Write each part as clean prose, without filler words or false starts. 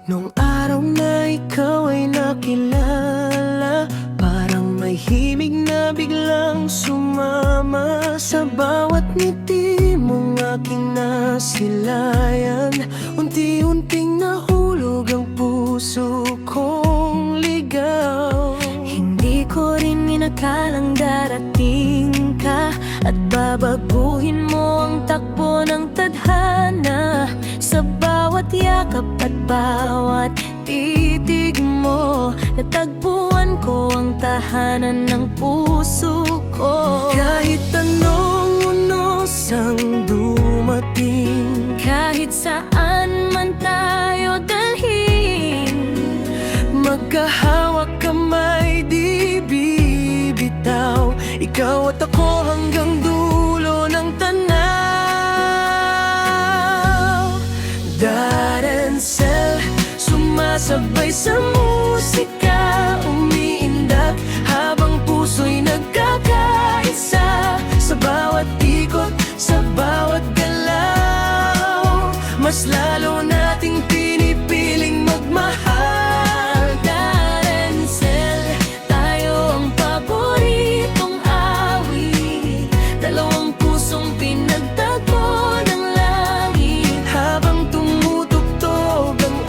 Nung araw na ikaw ay nakilala, parang may himig na biglang sumama sa bawat ngiti mong aking nasilayan. Unti-unting nahulog ang puso kong ligaw. Hindi ko rin inakalang darating ka at babaguhin mo ang takbo ng tadhana. Sa bawat yakap at bawat titig mo, natagpuan ko ang tahanan ng puso ko. Kahit anong unos ang dumating, kahit saan man tayo dalhin, magkahawak kamay di bibitaw, ikaw at ako hanggang dulo ng tanaw. Darensel, sumasabay sa musika, umiindak habang puso'y nagkakaisa. Sa bawat ikot, sa bawat galaw, mas lalo nating pinipiling magmahal. Darensel, tayo ang paboritong awit, dalawang pusong pinagtagpo ng langit. Habang tumutugtog ang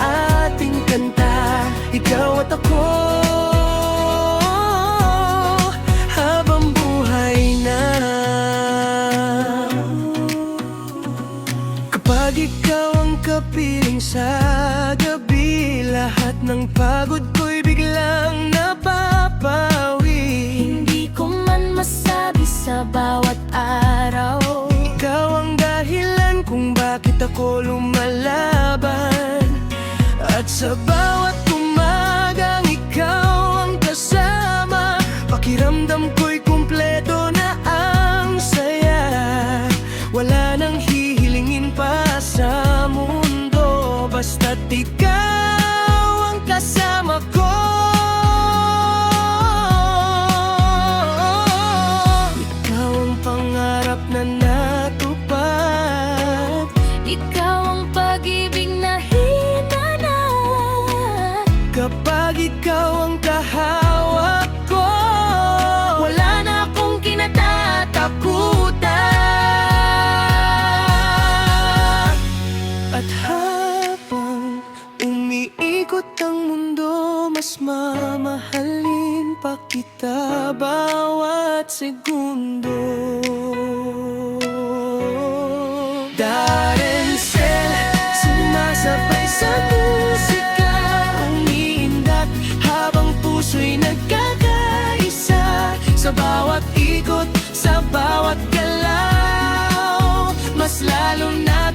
ating kanta, ikaw at ako, habang buhay na. Kapag ikaw ang kapiling sa gabi, lahat ng pagod ko'y biglang napapawi. Hindi ko man masabi sa bawat araw, ikaw ang dahilan kung bakit ako lumalaban. At sa bawat umagang ikaw ang kasama, pakiramdam ko'y kumpleto na ang saya. Wala nang hihilingin pa sa mundo, basta't ikaw ang kasama ko. Ikaw ang pangarap na natupad, ikaw ang pag-ibig na hinanap. Kapag ikaw ang kahawak ko, wala na akong kinatatakutan. At habang umiikot ang mundo, mas mamahalin pa kita bawat segundo. Darensel, sumasabay sa musika, umiindak habang puso'y nagkakaisa. Sa bawat ikot, sa bawat galaw, mas lalo na